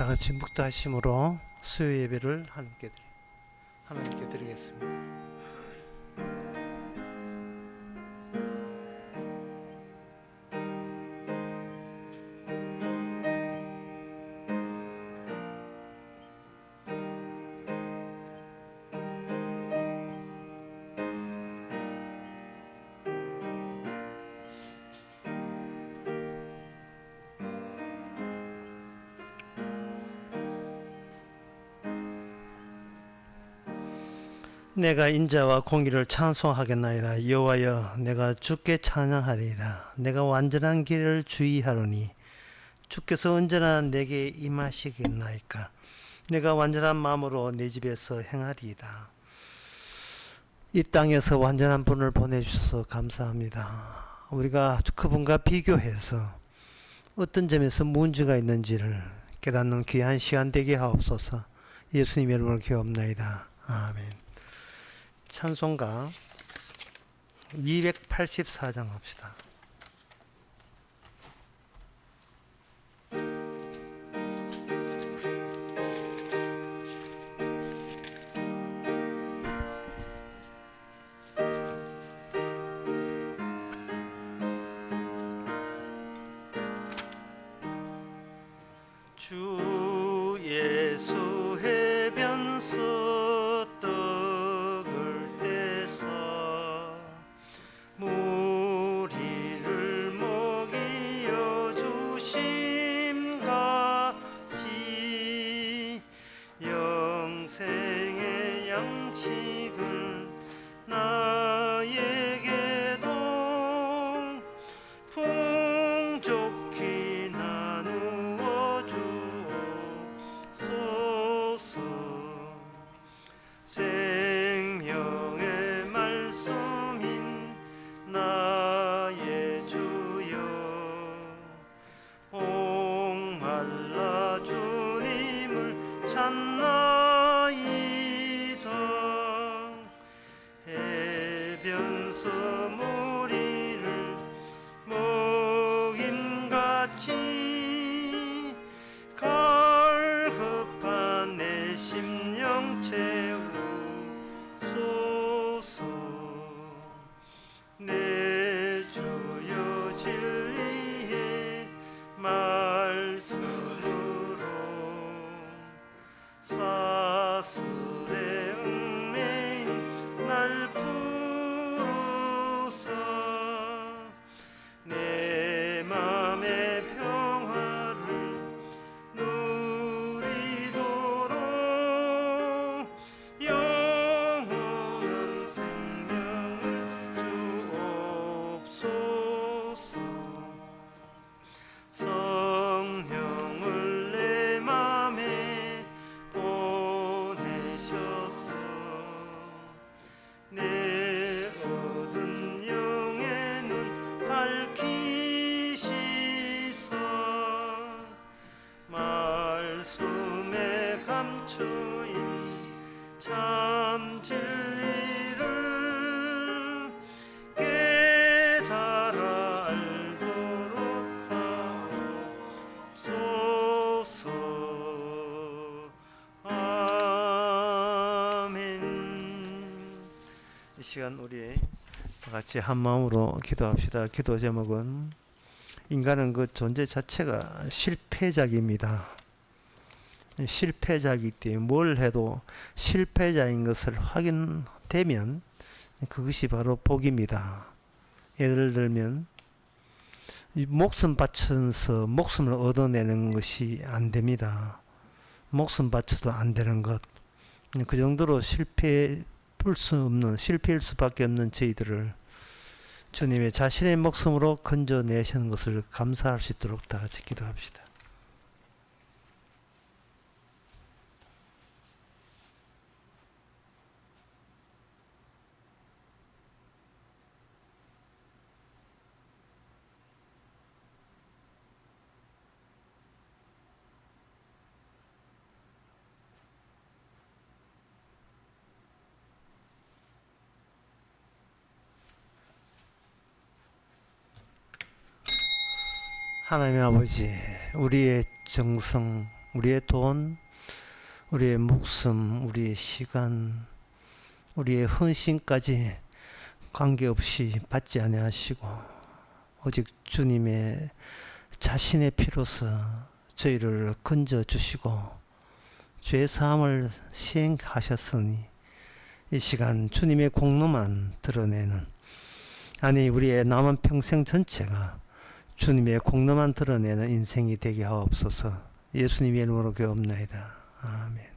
다 같이 묵도하심으로 수요 예배를 하나님께 드리겠습니다. 내가 인자와 공의를 찬송하겠나이다. 여호와여, 내가 주께 찬양하리이다. 내가 완전한 길을 주의하노니 주께서 언제나 내게 임하시겠나이까. 내가 완전한 마음으로 내 집에서 행하리이다. 이 땅에서 완전한 분을 보내주셔서 감사합니다. 우리가 그분과 비교해서 어떤 점에서 문제가 있는지를 깨닫는 귀한 시간 되게 하옵소서. 예수님의 이름으로 기도합나이다. 아멘. 찬송가 284장 합시다. 주 예수 해변서 떡을 떼서 무리를 먹이어 주심같이 영생의 양식을 나에게도 풍족히 나누어 주옵소서. 생명의 말씀인 나의 주여, 목말라 주님을 찾나이다. 해변서 무리를 먹임같이 갈급한 내 심령 채우소서. 내 주여 진리의 말씀으로 사슬의 얽매인 날 풀어서 내 맘의 평화를 누리도록 영원한 생명을 주옵소서. 성령을 내 맘에 보내셔서 내 얻은 영의 눈 밝히시사 말씀에 감추인 참 진리를 깨달아 알도록 하옵소서. 아멘. 이 시간 우리 같이 한 마음으로 기도합시다. 기도 제목은 인간은 그 존재 자체가 실패작입니다. 실패자이기 때문에 뭘 해도 실패자인 것을 확인되면 그것이 바로 복입니다. 예를 들면 목숨 바쳐서 목숨을 얻어내는 것이 안 됩니다. 목숨 바쳐도 안 되는 것, 그 정도로 실패일 수밖에 없는 저희들을 주님의 자신의 목숨으로 건져내시는 것을 감사할 수 있도록 다 같이 기도합시다. 하나님 아버지, 우리의 정성, 우리의 돈, 우리의 목숨, 우리의 시간, 우리의 헌신까지 관계없이 받지 아니하시고 오직 주님의 자신의 피로서 저희를 건져 주시고 죄 사함을 시행하셨으니 이 시간 주님의 공로만 드러내는, 아니 우리의 남은 평생 전체가 주님의 공로만 드러내는 인생이 되게 하옵소서. 예수님의 이름으로 기도합나이다. 아멘.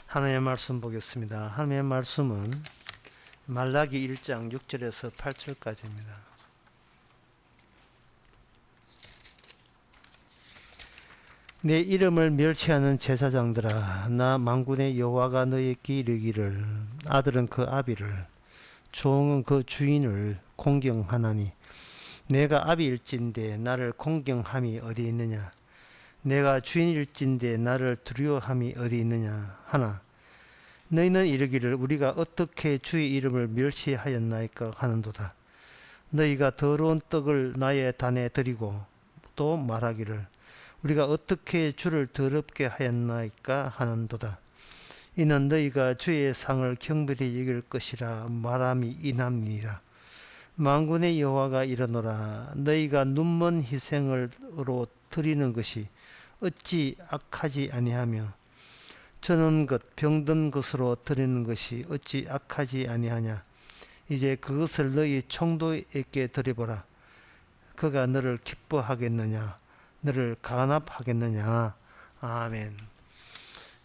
하나님의 말씀 보겠습니다. 하나님의 말씀은 말라기 1장 6절에서 8절까지입니다. 내 이름을 멸시하는 제사장들아, 나 만군의 여호와가 너에게 이르기를, 아들은 그 아비를, 종은 그 주인을 공경하나니 내가 아비일진데 나를 공경함이 어디 있느냐? 내가 주인일진데 나를 두려워함이 어디 있느냐 하나, 너희는 이르기를 우리가 어떻게 주의 이름을 멸시하였나이까 하는도다. 너희가 더러운 떡을 나의 단에 드리고 또 말하기를 우리가 어떻게 주를 더럽게 하였나이까 하는도다. 이는 너희가 주의 상을 경배히 여길 것이라 말함이 이남이니라. 만군의 여호와가 이르노라, 너희가 눈먼 희생으로 드리는 것이 어찌 악하지 아니하며 저는 것 병든 것으로 드리는 것이 어찌 악하지 아니하냐. 이제 그것을 너희 총독에게 드려보라. 그가 너를 기뻐하겠느냐, 너를 간합하겠느냐. 아멘.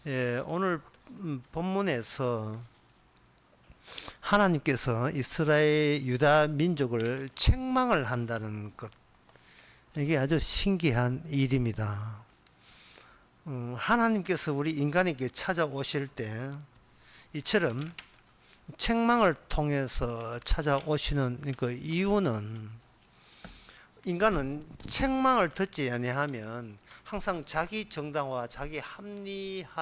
예, 오늘 본문에서 하나님께서 이스라엘 유다 민족을 책망을 한다는 것, 이게 아주 신기한 일입니다. 하나님께서 우리 인간에게 찾아오실 때 이처럼 책망을 통해서 찾아오시는 그 이유는, 인간은 책망을 듣지 아니하면 항상 자기 정당화, 자기 합리화로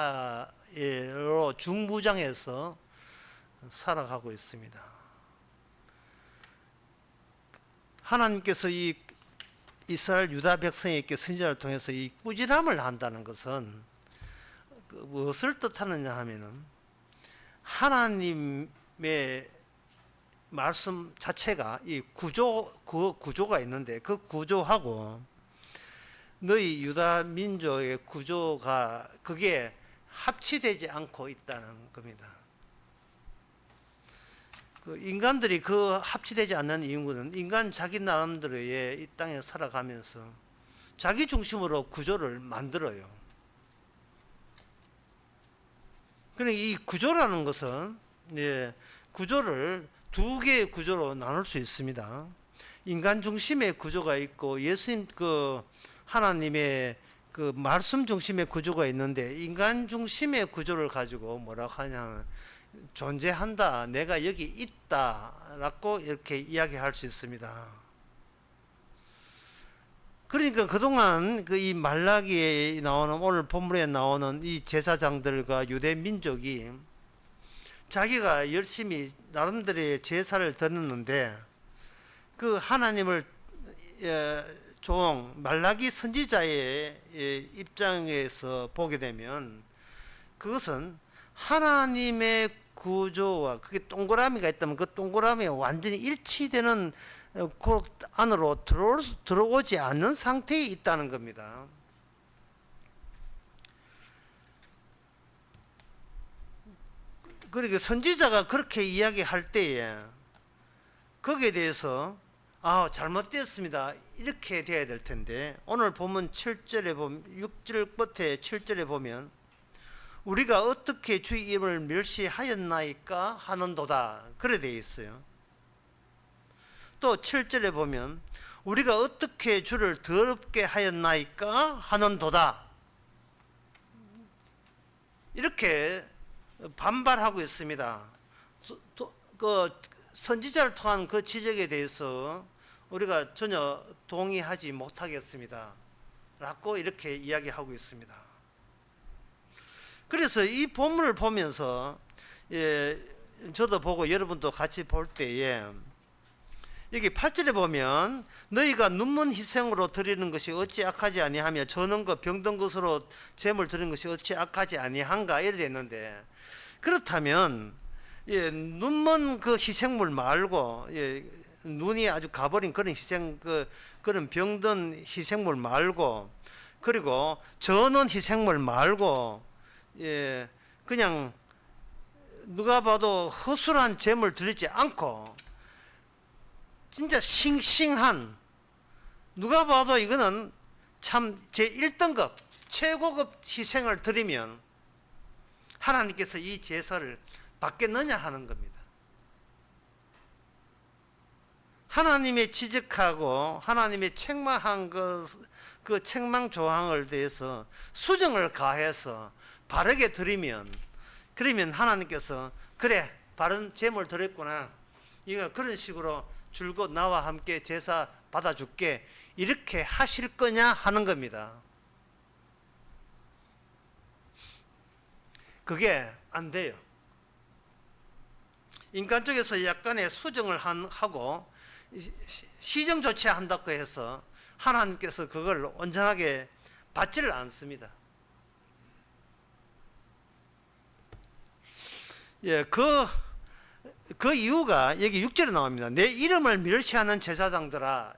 중부장해서 살아가고 있습니다. 하나님께서 이 이스라엘 유다 백성에게 선지자를 통해서 이 꾸지람을 한다는 것은 무엇을 뜻하느냐 하면은, 하나님의 말씀 자체가 이 그 구조가 있는데 그 구조하고 너희 유다 민족의 구조가 그게 합치되지 않고 있다는 겁니다. 그 인간들이 그 합치되지 않는 이유는 인간 자기 나름대로의 이 땅에 살아가면서 자기 중심으로 구조를 만들어요. 그러니까 이 구조라는 것은, 예, 구조를 두 개의 구조로 나눌 수 있습니다. 인간 중심의 구조가 있고 예수님 그 하나님의 그 말씀 중심의 구조가 있는데, 인간 중심의 구조를 가지고 뭐라고 하냐면 존재한다, 내가 여기 있다 라고 이렇게 이야기할 수 있습니다. 그러니까 그동안 그 이 말라기에 나오는, 오늘 본문에 나오는 이 제사장들과 유대 민족이 자기가 열심히 나름대로의 제사를 드렸는데, 그 하나님을 종 말라기 선지자의 입장에서 보게 되면 그것은 하나님의 구조와, 그게 동그라미가 있다면 그 동그라미에 완전히 일치되는 그 안으로 들어오지 않는 상태에 있다는 겁니다. 그러니까 선지자가 그렇게 이야기할 때에 거기에 대해서 잘못되었습니다, 이렇게 돼야 될 텐데, 오늘 보면 7절에 보면, 6절 끝에 7절에 보면 우리가 어떻게 주의 이름을 멸시하였나이까 하는도다, 그래 되어 있어요. 또 7절에 보면 우리가 어떻게 주를 더럽게 하였나이까 하는도다, 이렇게 반발하고 있습니다. 그 선지자를 통한 그 지적에 대해서 우리가 전혀 동의하지 못하겠습니다 라고 이렇게 이야기하고 있습니다. 그래서 이 본문을 보면서 저도 보고 여러분도 같이 볼 때에 여기 8절에 보면 너희가 눈먼 희생으로 드리는 것이 어찌 악하지 아니하며 저는 것 병든 것으로 제물 드리는 것이 어찌 악하지 아니한가 이래 됐는데, 그렇다면 눈먼 그 희생물 말고 눈이 아주 가버린 그런 그런 병든 희생물 말고, 그리고 저는 희생물 말고 그냥 누가 봐도 허술한 제물 드리지 않고 진짜 싱싱한, 누가 봐도 이거는 참 제1등급 최고급 희생을 드리면 하나님께서 이 제사를 받겠느냐 하는 겁니다. 하나님의 지적하고 하나님의 책망한 그 책망 조항을 대해서 수정을 가해서 바르게 드리면, 그러면 하나님께서 그래 바른 제물 드렸구나, 이거 그런 식으로 줄곧 나와 함께 제사 받아줄게 이렇게 하실 거냐 하는 겁니다. 그게 안 돼요. 인간 쪽에서 약간의 수정을 하고 시정 조치한다고 해서 하나님께서 그걸 온전하게 받지를 않습니다. 그 이유가 여기 6절에 나옵니다. 내 이름을 멸시하는 제사장들아,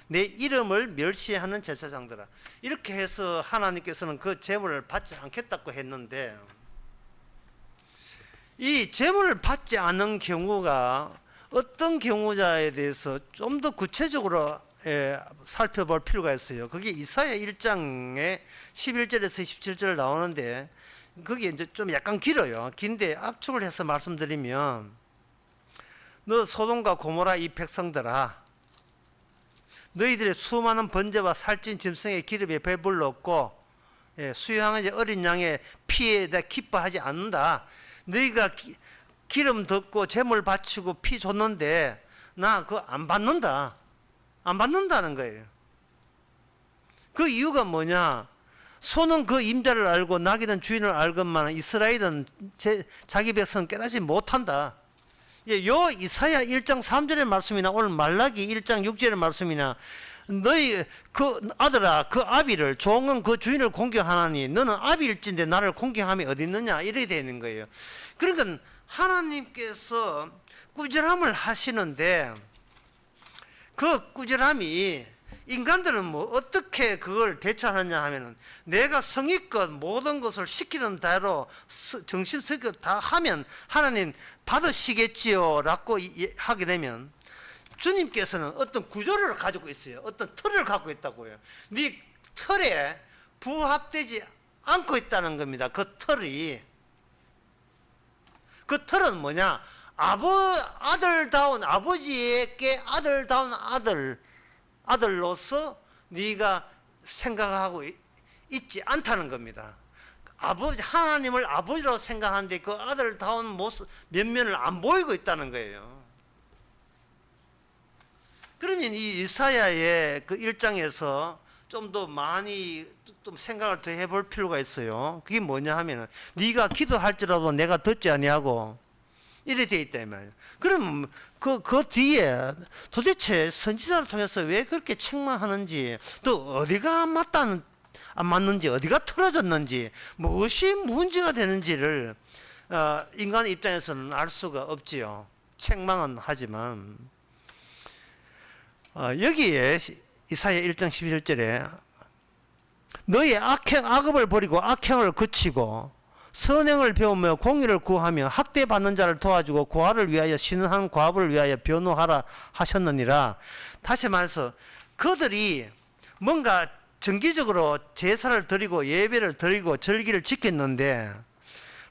내 이름을 멸시하는 제사장들아, 이렇게 해서 하나님께서는 그 제물을 받지 않겠다고 했는데, 이 제물을 받지 않은 경우가 어떤 경우자에 대해서 좀 더 구체적으로 살펴볼 필요가 있어요. 그게 이사야 1장에 11절에서 17절 나오는데, 그게 이제 좀 약간 길어요. 긴데 압축을 해서 말씀드리면, 너 소돔과 고모라 이 백성들아, 너희들의 수많은 번제와 살찐 짐승의 기름에 배불렀고 수양한 어린 양의 피에 내 기뻐하지 않는다. 너희가 기름 덮고 제물 바치고 피 줬는데 나 그거 안 받는다. 안 받는다는 거예요. 그 이유가 뭐냐? 소는 그 임자를 알고 나귀는 주인을 알건만 이스라엘은 자기 백성은 깨닫지 못한다. 요 이사야 1장 3절의 말씀이나 오늘 말라기 1장 6절의 말씀이나 너희 그 아들아 그 아비를 종은 그 주인을 공경하나니 너는 아비일진데 나를 공경함이 어디 있느냐 이렇게 되어 있는 거예요. 그러니까 하나님께서 꾸지람을 하시는데 그 꾸지람이 인간들은 뭐 어떻게 그걸 대처하느냐 하면은 내가 성의껏 모든 것을 시키는 대로 정심성의껏 다 하면 하나님 받으시겠지요 라고 하게 되면 주님께서는 어떤 구조를 가지고 있어요. 어떤 틀을 갖고 있다고요. 네 틀에 부합되지 않고 있다는 겁니다. 그 틀이. 그 틀은 뭐냐? 아들다운 아버지에게 아들다운 아들로서 네가 생각하고 있지 않다는 겁니다. 하나님을 아버지로 생각하는데 그 아들다운 모습 면면을 안 보이고 있다는 거예요. 그러면 이 이사야의 그 1장에서 좀 더 많이 좀 생각을 더 해볼 필요가 있어요. 그게 뭐냐 하면은 네가 기도할지라도 내가 듣지 아니하고 이래 돼 있다 이 말이에요. 그럼 그 뒤에 도대체 선지자를 통해서 왜 그렇게 책망하는지, 또 어디가 안 맞는지, 어디가 틀어졌는지, 무엇이 문제가 되는지를 인간의 입장에서는 알 수가 없지요. 책망은 하지만 여기에 이사야 1장 11절에 너희 악업을 버리고 악행을 그치고 선행을 배우며 공의를 구하며 학대받는 자를 도와주고 고아를 위하여 신한 과부를 위하여 변호하라 하셨느니라. 다시 말해서 그들이 뭔가 정기적으로 제사를 드리고 예배를 드리고 절기를 지켰는데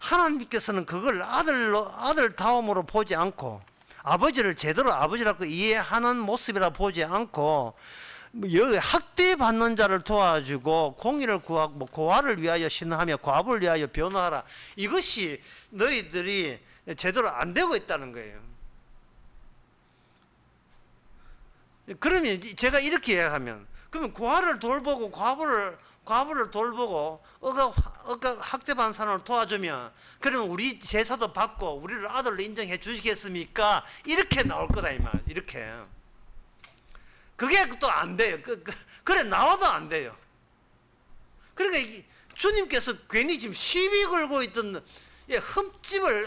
하나님께서는 그걸 아들다움으로 보지 않고 아버지를 제대로 아버지라고 이해하는 모습이라 보지 않고 학대받는 자를 도와주고 공의를 구하고 고아를 위하여 신하며 과부를 위하여 변호하라. 이것이 너희들이 제대로 안 되고 있다는 거예요. 그러면 제가 이렇게 이야기하면 그러면 고아를 돌보고 과부를 과부를 돌보고 억가 학대받은 사람을 도와주면 그러면 우리 제사도 받고 우리를 아들로 인정해 주시겠습니까? 이렇게 나올 거다 이 말. 이렇게. 그게 또 안 돼요. 그래 나와도 안 돼요. 그러니까 주님께서 괜히 지금 시비 걸고 있던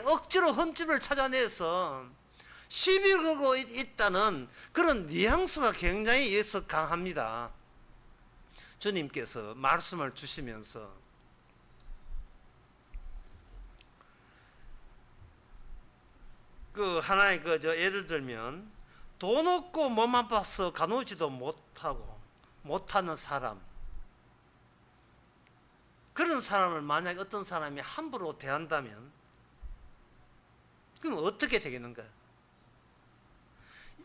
억지로 흠집을 찾아내서 시비 걸고 있다는 그런 뉘앙스가 굉장히 여기서 강합니다. 주님께서 말씀을 주시면서 하나의 예를 들면 돈 없고 몸 아파서 가누지도 못하는 사람, 그런 사람을 만약 어떤 사람이 함부로 대한다면 그럼 어떻게 되겠는가?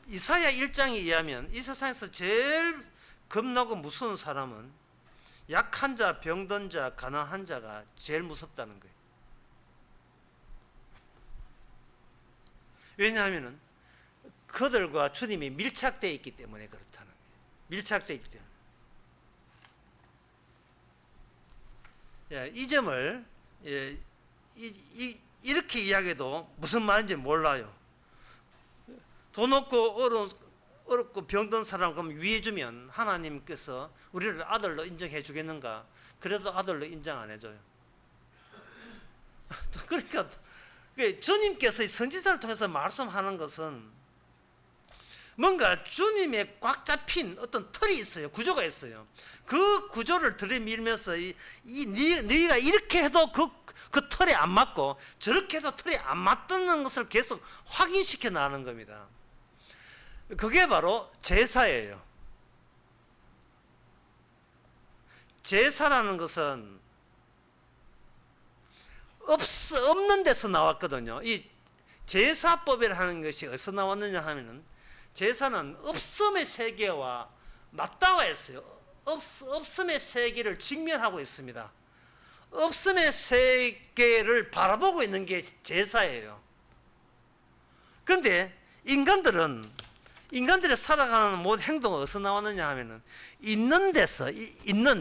이사야 1장에 의하면 이 세상에서 제일 겁나고 무서운 사람은 약한 자, 병든 자, 가난한 자가 제일 무섭다는 거예요. 왜냐하면 그들과 주님이 밀착되어 있기 때문에 그렇다는 거예요. 밀착되어 있기 때문에. 이 점을 이렇게 이야기해도 무슨 말인지 몰라요. 돈 없고 어렵고 병든 사람 그럼 위해 주면 하나님께서 우리를 아들로 인정해 주겠는가? 그래도 아들로 인정 안 해줘요. 그러니까 주님께서 선지자를 통해서 말씀하는 것은 뭔가 주님의 꽉 잡힌 어떤 틀이 있어요. 구조가 있어요. 그 구조를 들이밀면서 너희가 이렇게 해도 그 틀에 안 맞고 저렇게 해서 틀에 안 맞는 것을 계속 확인시켜 나가는 겁니다. 그게 바로 제사예요. 제사라는 것은 없는 데서 나왔거든요. 이 제사법이라는 것이 어디서 나왔느냐 하면은 제사는 없음의 세계와 맞닿아 있어요. 없음의 세계를 직면하고 있습니다. 없음의 세계를 바라보고 있는 게 제사예요. 그런데 인간들이 살아가는 모든 행동은 어디서 나왔느냐 하면은 있는 데서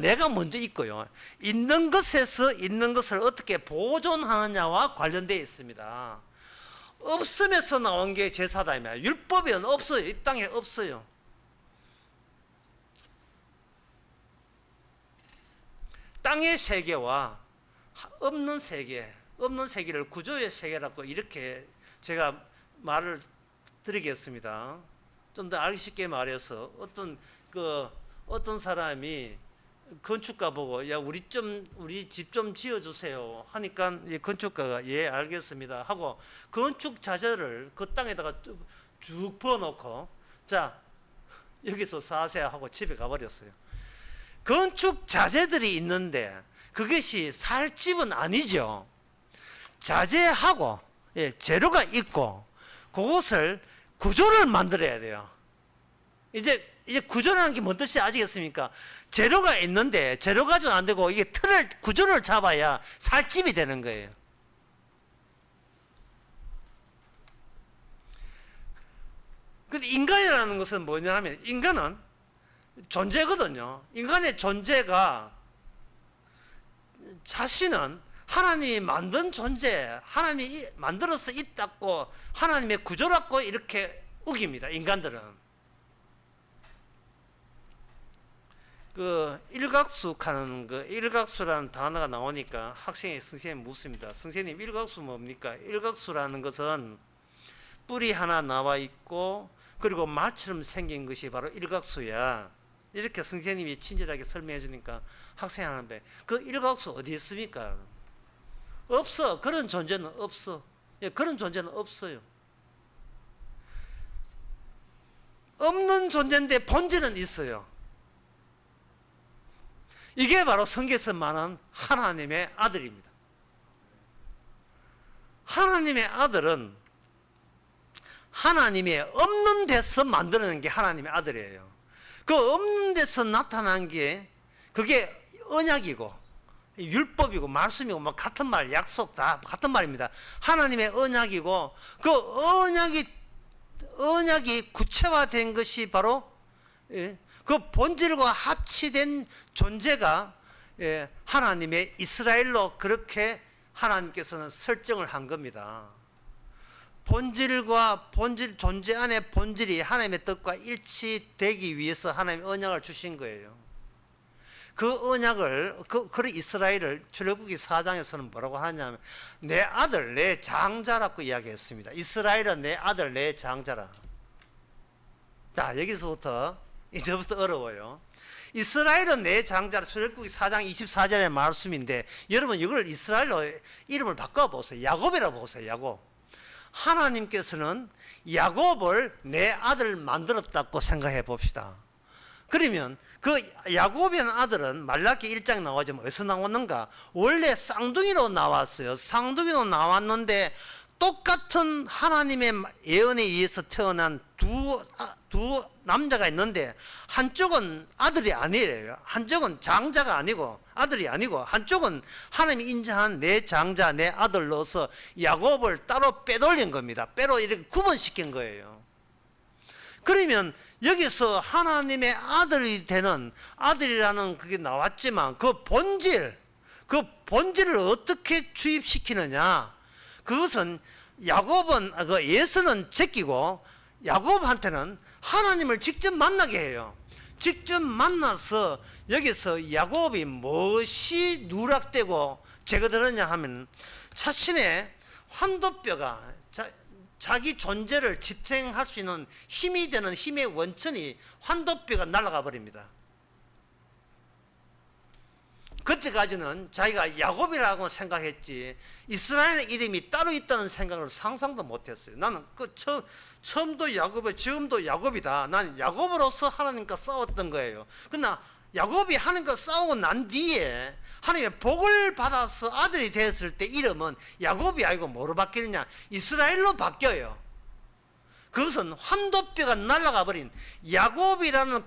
내가 먼저 있고요. 있는 것에서 있는 것을 어떻게 보존하느냐와 관련되어 있습니다. 없음에서 나온 게 제사다 이 말이에요. 율법은 없어요. 이 땅에 없어요. 땅의 세계와 없는 세계를 구조의 세계라고 이렇게 제가 말을 드리겠습니다. 좀 더 알기 쉽게 말해서 어떤 사람이 건축가 보고 야 우리 집 좀 지어주세요 하니까 건축가가 예 알겠습니다 하고 건축 자재를 그 땅에다가 쭉 부어놓고 자 여기서 사세요 하고 집에 가버렸어요. 건축 자재들이 있는데 그것이 살 집은 아니죠. 자재하고 재료가 있고 그것을 구조를 만들어야 돼요. 이제 구조라는 게 뭔 뜻인지 아시겠습니까? 재료가 있는데 재료 가지고는 안 되고 이게 구조를 잡아야 살집이 되는 거예요. 근데 인간이라는 것은 뭐냐 하면 인간은 존재거든요. 인간의 존재가 자신은 하나님이 만든 존재, 하나님이 만들어서 있다고 하나님의 구조라고 이렇게 우깁니다. 인간들은. 일각수라는 단어가 나오니까 학생이 선생님 묻습니다. 선생님 일각수 뭡니까? 일각수라는 것은 뿔이 하나 나와 있고 그리고 말처럼 생긴 것이 바로 일각수야. 이렇게 선생님이 친절하게 설명해 주니까 학생이 하는데 그 일각수 어디 있습니까? 없어. 그런 존재는 없어. 그런 존재는 없어요. 없는 존재인데 본질은 있어요. 이게 바로 성경에서 말하는 하나님의 아들입니다. 하나님의 아들은 하나님이 없는 데서 만들어낸 게 하나님의 아들이에요. 그 없는 데서 나타난 게 그게 언약이고 율법이고 말씀이고 뭐 같은 말, 약속 다 같은 말입니다. 하나님의 언약이고 그 언약이 구체화된 것이 바로 그 본질과 합치된 존재가 예, 하나님의 이스라엘로 그렇게 하나님께서는 설정을 한 겁니다. 본질과 본질, 존재 안에 본질이 하나님의 뜻과 일치되기 위해서 하나님의 언약을 주신 거예요. 그 언약을, 그 이스라엘을 출애굽기 4장에서는 뭐라고 하냐면 내 아들, 내 장자라고 이야기했습니다. 이스라엘은 내 아들, 내 장자라. 자, 여기서부터 이제부터 어려워요. 이스라엘은 내 장자라. 출애굽기 4장 24절의 말씀인데 여러분 이걸 이스라엘로 이름을 바꿔보세요. 야곱이라고 보세요. 야곱. 하나님께서는 야곱을 내 아들 만들었다고 생각해 봅시다. 그러면 그 야곱의 아들은 말라기 1장에 나오지만 어디서 나왔는가? 원래 쌍둥이로 나왔어요. 쌍둥이로 나왔는데 똑같은 하나님의 예언에 의해서 태어난 두 남자가 있는데 한쪽은 아들이 아니래요. 한쪽은 장자가 아니고 아들이 아니고 한쪽은 하나님이 인정한 내 장자 내 아들로서 야곱을 따로 빼돌린 겁니다. 빼로 이렇게 구분시킨 거예요. 그러면 여기서 하나님의 아들이 되는 아들이라는 그게 나왔지만 그 본질을 어떻게 주입시키느냐? 그것은 야곱은 그 예수는 제끼고 야곱한테는 하나님을 직접 만나게 해요. 직접 만나서 여기서 야곱이 무엇이 누락되고 제거되느냐 하면 자신의 환도뼈가 자기 존재를 지탱할 수 있는 힘이 되는 힘의 원천이 환도뼈가 날아가 버립니다. 그때까지는 자기가 야곱이라고 생각했지 이스라엘의 이름이 따로 있다는 생각을 상상도 못했어요. 나는 그 처음도 야곱이고 지금도 야곱이다. 나는 야곱으로서 하나님과 싸웠던 거예요. 그러나 야곱이 하나님과 싸우고 난 뒤에 하나님의 복을 받아서 아들이 되었을 때 이름은 야곱이 아니고 뭐로 바뀌느냐? 이스라엘로 바뀌어요. 그것은 환도뼈가 날아가 버린 야곱이라는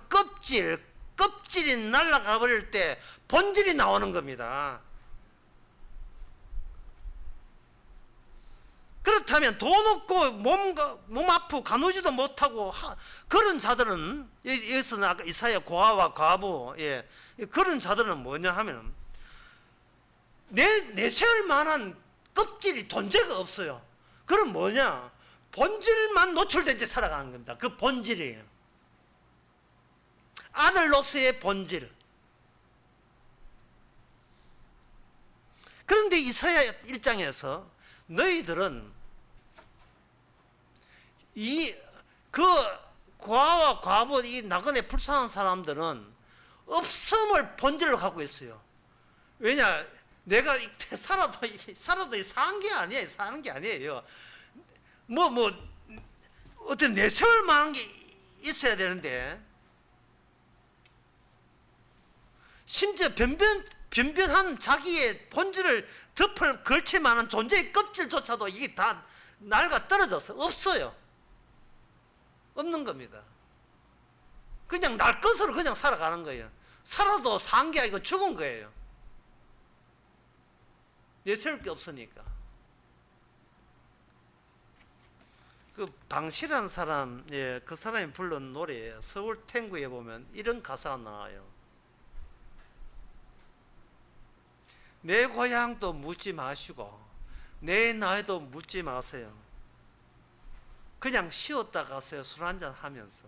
껍질이 날아가 버릴 때 본질이 나오는 겁니다. 그렇다면 돈 없고 몸 아프고 가누지도 못하고 그런 자들은 여기서는 아까 이사야 고아와 과부 그런 자들은 뭐냐 하면 내세울 만한 껍질이 존재가 없어요. 그럼 뭐냐? 본질만 노출된 채 살아가는 겁니다. 그 본질이에요. 아들로서의 본질. 그런데 이사야 1장에서 너희들은 그 과와 과부 이 나그네 불쌍한 사람들은 없음을 본질로 갖고 있어요. 왜냐? 내가 살아도 사는 게 아니에요. 사는 게 아니에요. 어떤 내세울 만한 게 있어야 되는데 심지어 변변한 자기의 본질을 걸칠 만한 존재의 껍질조차도 이게 다 날가 떨어져서 없어요. 없는 겁니다. 그냥 날 것으로 그냥 살아가는 거예요. 살아도 산 게 아니고 죽은 거예요. 내세울 게 없으니까. 그 방시라는 사람, 그 사람이 부른 노래 서울 탱구에 보면 이런 가사가 나와요. 내 고향도 묻지 마시고 내 나이도 묻지 마세요. 그냥 쉬었다 가세요. 술 한잔 하면서.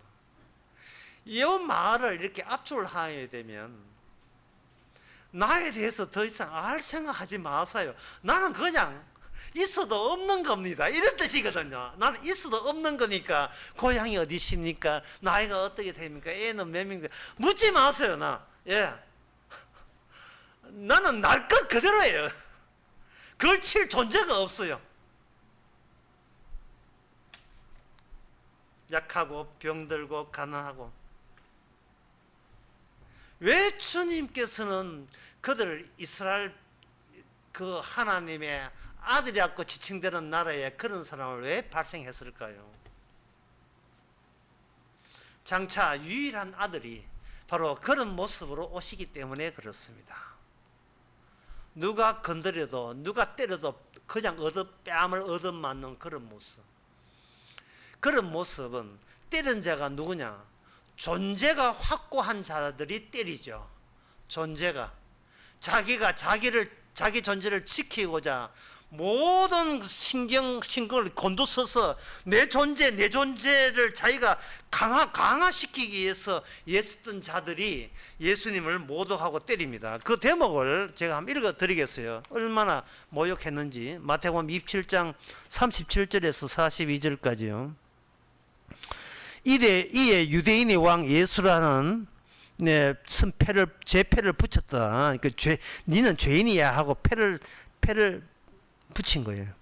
이 말을 이렇게 압축을 하게 되면 나에 대해서 더 이상 알 생각하지 마세요. 나는 그냥 있어도 없는 겁니다. 이런 뜻이거든요. 나는 있어도 없는 거니까 고향이 어디십니까? 나이가 어떻게 됩니까? 애는 몇 명입니까? 묻지 마세요. 나는 날 것 그대로예요. 걸칠 존재가 없어요. 약하고 병들고 가난하고. 왜 주님께서는 그들을 이스라엘 그 하나님의 아들이라고 지칭되는 나라에 그런 사람을 왜 발생했을까요? 장차 유일한 아들이 바로 그런 모습으로 오시기 때문에 그렇습니다. 누가 건드려도 누가 때려도 그냥 뺨을 얻어맞는 그런 모습. 그런 모습은 때린 자가 누구냐? 존재가 확고한 자들이 때리죠. 존재가. 자기 존재를 지키고자 모든 신경을 곤두서서 내 존재를 자기가 강화시키기 위해서 애쓰던 자들이 예수님을 모독하고 때립니다. 그 대목을 제가 한번 읽어 드리겠어요. 얼마나 모욕했는지. 마태복음 27장 37절에서 42절까지요. 이에 유대인의 왕 예수라는 제패를 붙였다. 니는 죄인이야 하고 패를 붙인 거예요.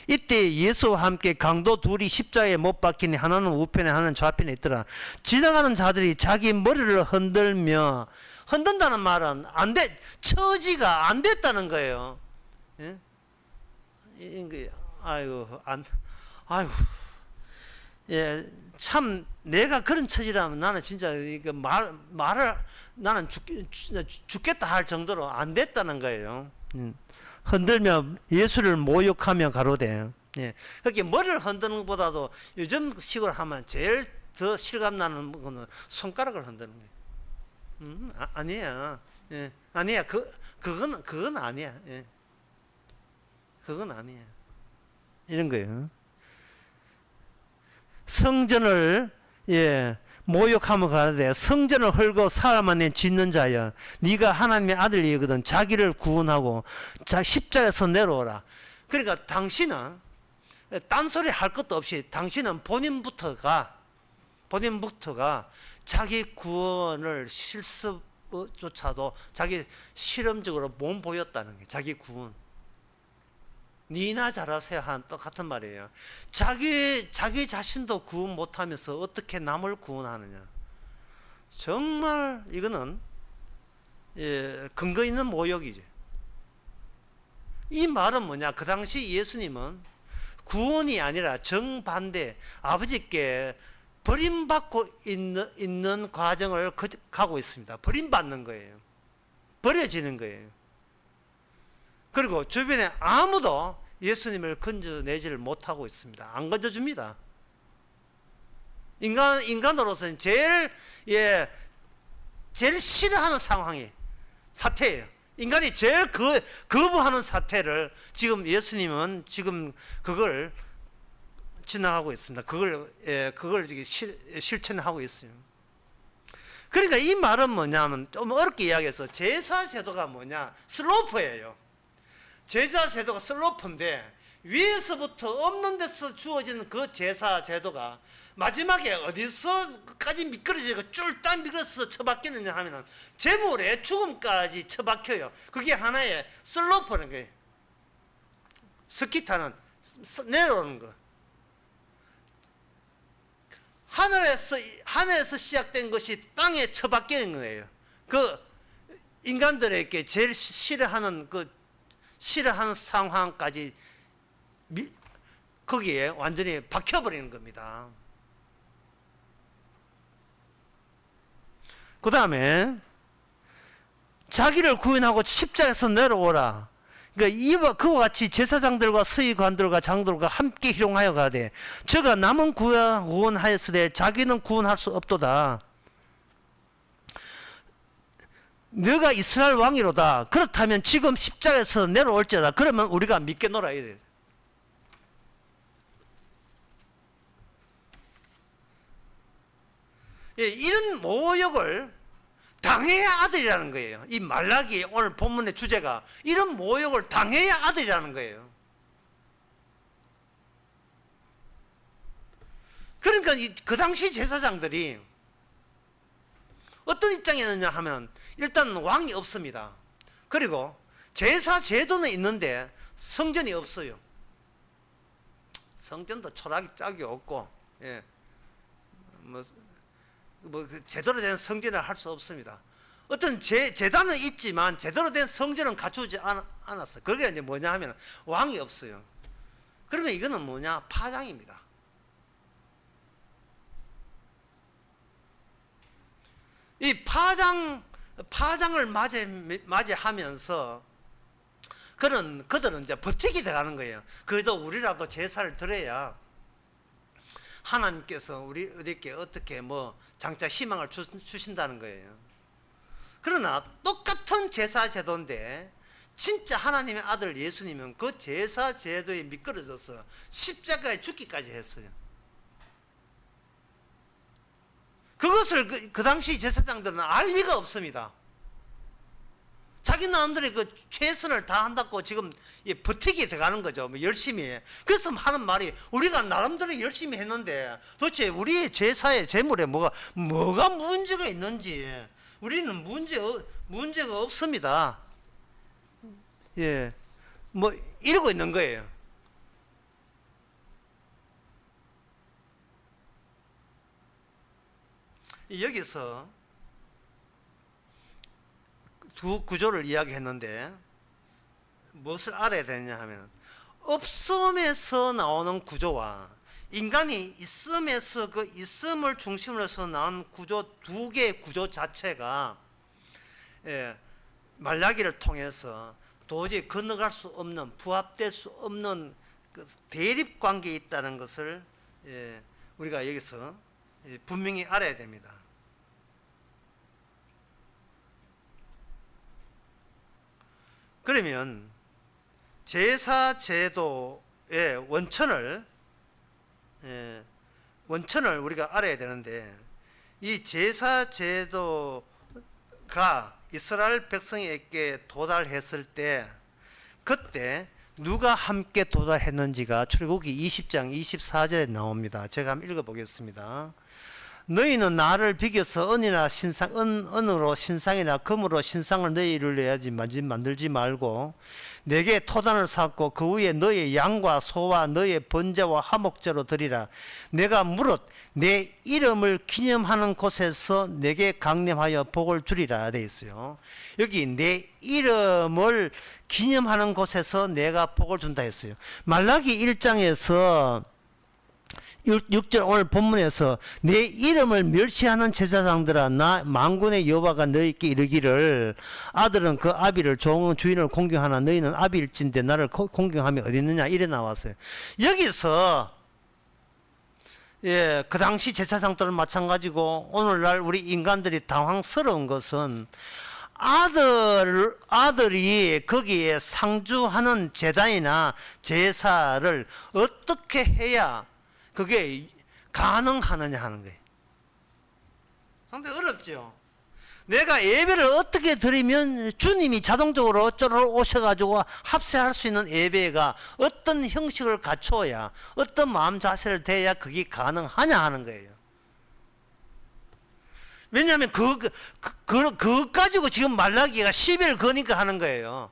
이때 예수와 함께 강도 둘이 십자가에 못 박히니 하나는 우편에 하나는 좌편에 있더라. 지나가는 자들이 자기 머리를 흔든다는 말은 처지가 안 됐다는 거예요. 예? 예, 참 내가 그런 처지라면 나는 진짜 말을 나는 죽겠다 할 정도로 안 됐다는 거예요. 흔들며 예수를 모욕하며 가로되. 예. 그렇게 머리를 흔드는 것보다도 요즘 식으로 하면 제일 더 실감나는 거는 손가락을 흔드는 거예요. 아니야. 예. 아니야. 그건 아니야. 예. 그건 아니야. 이런 거예요. 성전을 모욕하며 가로되 성전을 헐고 사람 안에 짓는 자여 네가 하나님의 아들이거든 자기를 구원하고 십자가에서 내려오라. 그러니까 당신은 딴소리 할 것도 없이 당신은 본인부터가 자기 구원을 실습조차도 자기 실험적으로 보였다는 거예요. 자기 구원. 니나 잘하세요 한 똑같은 말이에요. 자기 자신도 구원 못하면서 어떻게 남을 구원하느냐. 정말 이거는 근거 있는 모욕이죠. 이 말은 뭐냐, 그 당시 예수님은 구원이 아니라 정반대 아버지께 버림받고 있는 과정을 가고 있습니다. 버림받는 거예요. 버려지는 거예요. 그리고 주변에 아무도 예수님을 건져내지를 못하고 있습니다. 안 건져줍니다. 인간으로서는 제일 싫어하는 사태예요. 인간이 제일 거부하는 사태를 지금 예수님은 지금 그걸 지나가고 있습니다. 그걸 실천하고 있어요. 그러니까 이 말은 뭐냐면 좀 어렵게 이야기해서 제사 제도가 뭐냐, 슬로프예요. 제사 제도가 슬로프인데 위에서부터 없는 데서 주어지는 그 제사 제도가 마지막에 어디서까지 미끄러지고 쫄딱 미끄러져서 처박히느냐 하면은 제물의 죽음까지 처박혀요. 그게 하나의 슬로프는 거예요. 스키 타는 내려오는 거. 하늘에서 시작된 것이 땅에 처박히는 거예요. 그 인간들에게 제일 싫어하는 상황까지 거기에 완전히 박혀버리는 겁니다. 그 다음에 자기를 구원하고 십자가에서 내려오라. 그러니까 그와 같이 제사장들과 서기관들과 장들과 함께 희롱하여 가되 저가 남은 구원하였으되 자기는 구원할 수 없도다. 너가 이스라엘 왕이로다. 그렇다면 지금 십자가에서 내려올지어다. 그러면 우리가 믿게 놀아야 돼. 이런 모욕을 당해야 아들이라는 거예요. 이 말라기 오늘 본문의 주제가 이런 모욕을 당해야 아들이라는 거예요. 그러니까 그 당시 제사장들이 어떤 입장이었느냐 하면 일단 왕이 없습니다. 그리고 제사 제도는 있는데 성전이 없어요. 성전도 초락이 짝이 없고, 제대로 된 성전을 할 수 없습니다. 어떤 제단은 있지만 제대로 된 성전은 갖추지 않았어요. 그게 이제 뭐냐 하면 왕이 없어요. 그러면 이거는 뭐냐? 파장입니다. 이 파장을 맞이하면서 그들은 이제 버티게 돼가는 거예요. 그래도 우리라도 제사를 드려야 하나님께서 우리에게 어떻게 장차 희망을 주신다는 거예요. 그러나 똑같은 제사 제도인데 진짜 하나님의 아들 예수님은 그 제사 제도에 미끄러져서 십자가에 죽기까지 했어요. 그것을 그 당시 제사장들은 알 리가 없습니다. 자기 나름대로 그 최선을 다한다고 지금 버티기 들어가는 거죠. 뭐 열심히. 그래서 하는 말이 우리가 나름대로 열심히 했는데 도대체 우리의 제사의 제물에 뭐가 문제가 있는지 우리는 문제가 없습니다. 예. 뭐 이러고 있는 거예요. 여기서 두 구조를 이야기했는데 무엇을 알아야 되느냐 하면 없음에서 나오는 구조와 인간이 있음에서 그 있음을 중심으로 해서 나온 구조 두 개의 구조 자체가 말라기를 통해서 도저히 건너갈 수 없는 부합될 수 없는 그 대립 관계에 있다는 것을 우리가 여기서 분명히 알아야 됩니다. 그러면 제사 제도의 원천을 우리가 알아야 되는데 이 제사 제도가 이스라엘 백성에게 도달했을 때 그때 누가 함께 도달했는지가 출애굽기 20장 24절에 나옵니다. 제가 한번 읽어보겠습니다. 너희는 나를 비교서 은으로 신상이나 금으로 신상을 너희를 내야지 만들지 말고 내게 토단을 쌓고 그 위에 너희 양과 소와 너희 번제와 화목제로 드리라. 내가 무릇 내 이름을 기념하는 곳에서 내게 강림하여 복을 주리라 되어 있어요. 여기 내 이름을 기념하는 곳에서 내가 복을 준다 했어요. 말라기 1장에서 6절 오늘 본문에서 내 이름을 멸시하는 제사장들아 나 만군의 여호와가 너희께 이르기를 아들은 그 아비를 종은 주인을 공경하나 너희는 아비일진데 나를 공경함이 어디 있느냐 이래 나왔어요. 여기서 그 당시 제사장들은 마찬가지고 오늘날 우리 인간들이 당황스러운 것은 아들이 거기에 상주하는 제단이나 제사를 어떻게 해야 그게 가능하느냐 하는 거예요. 상당히 어렵죠. 내가 예배를 어떻게 드리면 주님이 자동적으로 저로 오셔가지고 합세할 수 있는 예배가 어떤 형식을 갖춰야 어떤 마음 자세를 대야 그게 가능하냐 하는 거예요. 왜냐하면 그거 가지고 지금 말라기가 시비를 거니까 하는 거예요.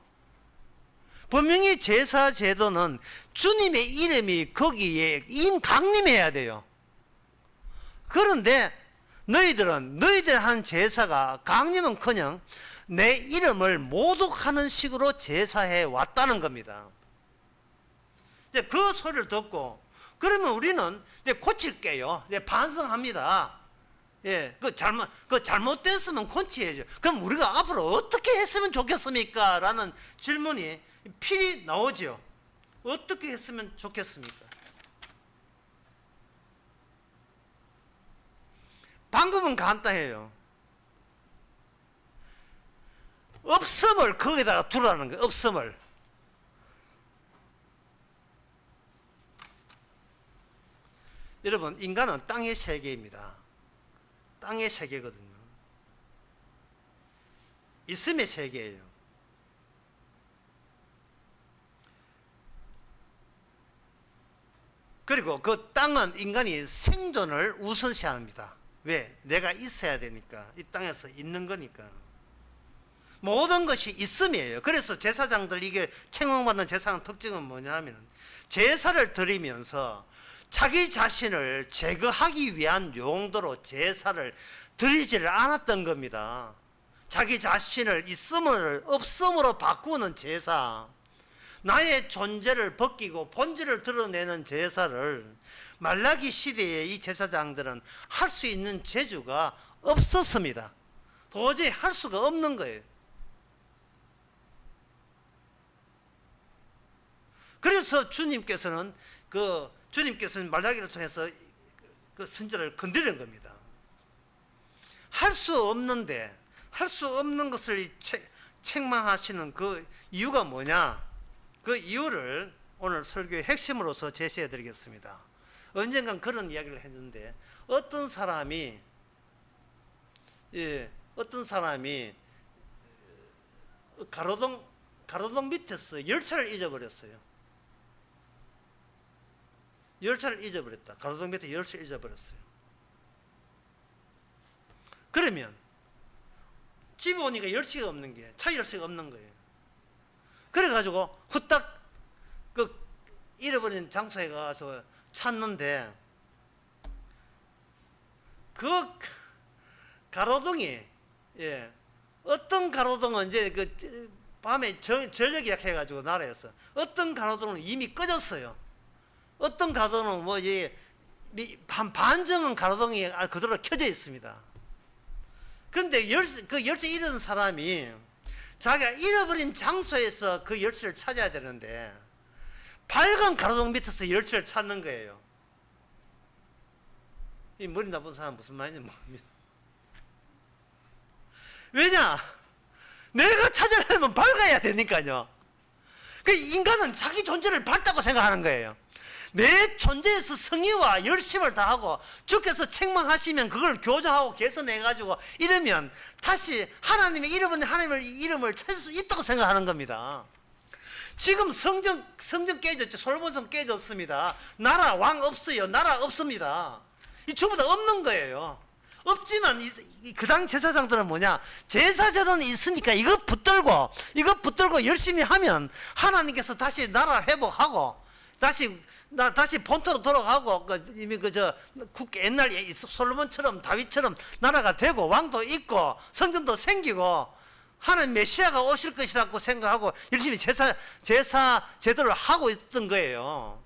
분명히 제사 제도는 주님의 이름이 거기에 강림해야 돼요. 그런데 너희들 한 제사가 강림은커녕 내 이름을 모독하는 식으로 제사해 왔다는 겁니다. 이제 그 소리를 듣고 그러면 우리는 이제 고칠게요. 이제 반성합니다. 그 잘못됐으면 고치해야죠. 그럼 우리가 앞으로 어떻게 했으면 좋겠습니까? 라는 질문이 필히 나오죠. 어떻게 했으면 좋겠습니까? 방법은 간단해요. 없음을 거기다가 두라는 거예요. 없음을. 여러분, 인간은 땅의 세계입니다. 땅의 세계거든요. 있음의 세계예요. 그리고 그 땅은 인간이 생존을 우선시합니다. 왜? 내가 있어야 되니까. 이 땅에서 있는 거니까. 모든 것이 있음이에요. 그래서 제사장들 이게 책망받는 제사장 특징은 뭐냐 하면 제사를 드리면서 자기 자신을 제거하기 위한 용도로 제사를 드리지를 않았던 겁니다. 자기 자신을 있음을 없음으로 바꾸는 제사, 나의 존재를 벗기고 본질을 드러내는 제사를 말라기 시대에 이 제사장들은 할 수 있는 재주가 없었습니다. 도저히 할 수가 없는 거예요. 그래서 주님께서는 말라기를 통해서 그 선지자를 건드리는 겁니다. 할 수 없는데 할 수 없는 것을 책망하시는 그 이유가 뭐냐? 그 이유를 오늘 설교의 핵심으로서 제시해 드리겠습니다. 언젠간 그런 이야기를 했는데 어떤 사람이 가로등 밑에서 열차를 잊어버렸어요. 열차를 잊어버렸다. 가로등 밑에 열차를 잊어버렸어요. 그러면 집에 오니까 열쇠가 없는 게, 차 열쇠가 없는 거예요. 그래가지고 후딱 그 잃어버린 장소에 가서 찾는데 그 가로등이, 어떤 가로등은 이제 그 밤에 전력이 약해가지고 나라에서 어떤 가로등은 이미 꺼졌어요. 어떤 가로등은 뭐 이제 반정은 가로등이 그대로 켜져 있습니다. 그런데 그 열쇠 잃은 사람이 자기가 잃어버린 장소에서 그 열쇠를 찾아야 되는데 밝은 가로등 밑에서 열쇠를 찾는 거예요. 이 머리 나쁜 사람 무슨 말인지 모릅니다. 왜냐? 내가 찾으려면 밝아야 되니까요. 그 인간은 자기 존재를 밝다고 생각하는 거예요. 내 존재에서 성의와 열심을 다하고 주께서 책망하시면 그걸 교정하고 개선해가지고 이러면 다시 하나님의 잃어버린 하나님의 이름을 찾을 수 있다고 생각하는 겁니다. 지금 성전 깨졌죠. 솔로몬성 깨졌습니다. 나라 왕 없어요. 나라 없습니다. 이 전부 다 없는 거예요. 없지만 그 당 제사장들은 뭐냐? 제사제도는 있으니까 이거 붙들고 열심히 하면 하나님께서 다시 나라 회복하고 다시 본토로 돌아가고 옛날 솔로몬처럼 다윗처럼 나라가 되고 왕도 있고 성전도 생기고 하나님 메시아가 오실 것이라고 생각하고 열심히 제사 제도를 하고 있던 거예요.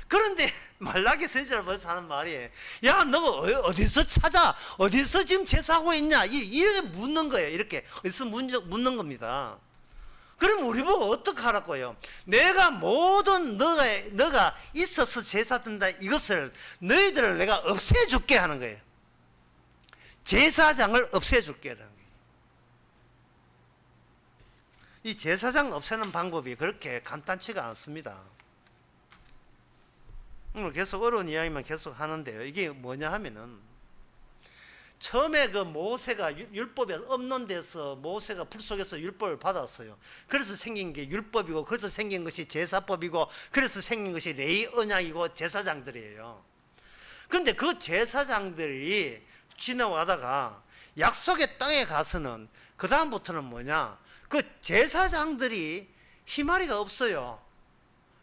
그런데 말라기 선지자를 벌써 하는 말이, 야, 너 어디서 찾아? 어디서 지금 제사하고 있냐? 이렇게 묻는 거예요. 이렇게 어디서 묻는 겁니다. 그럼 우리 보고 어떻게 하라고요? 내가 모든 너가 있어서 제사 드린다 이것을 너희들을 내가 없애줄게 하는 거예요. 제사장을 없애줄게 하는 거예요. 이 제사장 없애는 방법이 그렇게 간단치가 않습니다. 오늘 계속 어려운 이야기만 계속 하는데요. 이게 뭐냐 하면은 처음에 그 모세가 율법이 없는 데서 모세가 불 속에서 율법을 받았어요. 그래서 생긴 게 율법이고 그래서 생긴 것이 제사법이고 그래서 생긴 것이 레위 언약이고 제사장들이에요. 그런데 그 제사장들이 지나가다가 약속의 땅에 가서는 그 다음부터는 뭐냐? 그 제사장들이 희마리가 없어요.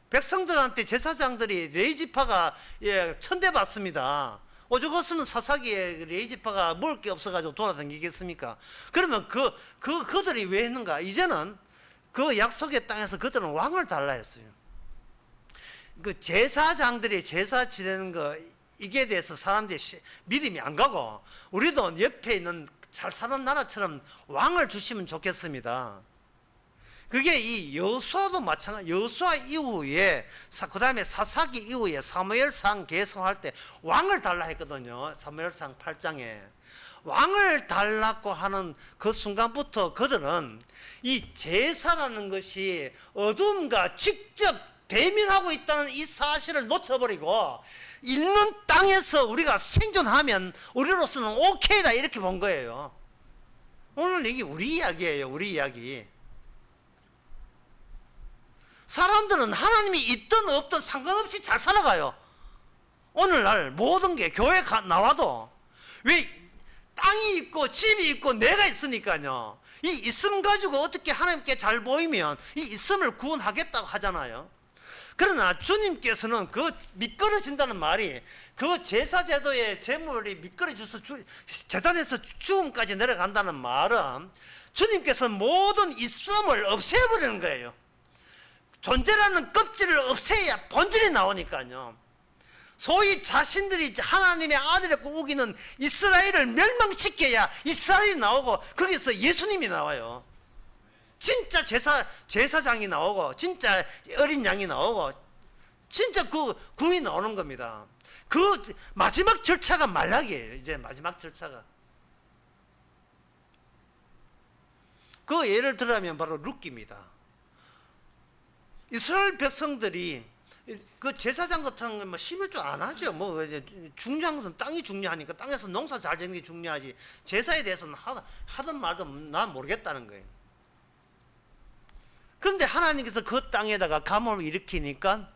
백성들한테 제사장들이 레위지파가 천대받습니다. 오죽했으면 사사기에 레위지파가 먹을 게 없어가지고 돌아다니겠습니까? 그러면 그들이 왜 했는가? 이제는 그 약속의 땅에서 그들은 왕을 달라 했어요. 그 제사장들이 제사 지내는 거 이게 대해서 사람들이 믿음이 안 가고 우리도 옆에 있는 잘 사는 나라처럼 왕을 주시면 좋겠습니다. 그게 이 여호수아도 마찬가지. 여호수아 이후에 그 다음에 사사기 이후에 사무엘상 개성할 때 왕을 달라 했거든요. 사무엘상 8장에 왕을 달라고 하는 그 순간부터 그들은 이 제사라는 것이 어둠과 직접 대면하고 있다는 이 사실을 놓쳐버리고 있는 땅에서 우리가 생존하면 우리로서는 오케이다 이렇게 본 거예요. 오늘 이게 우리 이야기예요. 우리 이야기. 사람들은 하나님이 있든 없든 상관없이 잘 살아가요. 오늘날 모든 게 교회 나와도 왜 땅이 있고 집이 있고 내가 있으니까요. 이 있음 가지고 어떻게 하나님께 잘 보이면 이 있음을 구원하겠다고 하잖아요. 그러나 주님께서는 그 미끄러진다는 말이 그 제사제도의 제물이 미끄러져서 제단에서 죽음까지 내려간다는 말은 주님께서는 모든 있음을 없애버리는 거예요. 존재라는 껍질을 없애야 본질이 나오니까요. 소위 자신들이 하나님의 아들이라고 우기는 이스라엘을 멸망시켜야 이스라엘이 나오고 거기서 예수님이 나와요. 진짜 제사장이 나오고 진짜 어린 양이 나오고 진짜 그 구이 나오는 겁니다. 그 마지막 절차가 말라기예요. 이제 마지막 절차가. 그 예를 들자면 바로 룻기입니다. 이스라엘 백성들이 그 제사장 같은 거 뭐 심을 줄 안 하죠. 뭐 중요한 것은 땅이 중요하니까 땅에서 농사 잘 짓는 게 중요하지. 제사에 대해서는 하든 말든 난 모르겠다는 거예요. 그런데 하나님께서 그 땅에다가 가뭄을 일으키니까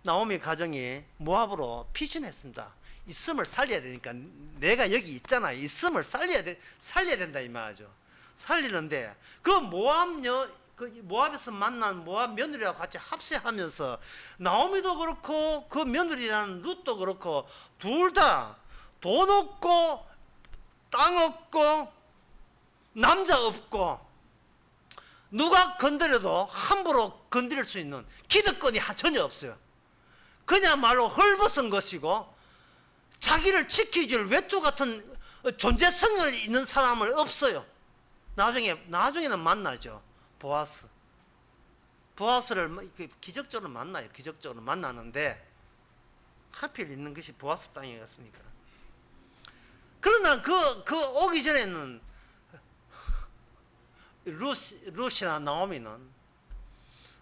나오미 가정이 모압으로 피신했습니다. 있음을 살려야 되니까 내가 여기 있잖아. 있음을 살려야 된다 이 말이죠. 살리는데 그 모압에서 만난 모압 며느리와 같이 합세하면서 나오미도 그렇고 그 며느리라는 룻도 그렇고 둘 다 돈 없고 땅 없고 남자 없고 누가 건드려도 함부로 건드릴 수 있는 기득권이 전혀 없어요. 그야말로 헐벗은 것이고 자기를 지켜줄 외투 같은 존재성을 있는 사람은 없어요. 나중에는 만나죠. 보아스를 기적적으로 만나요. 기적적으로 만나는데 하필 있는 것이 보아스 땅이었으니까. 그러나 그 오기 전에는 룻이나 나오미는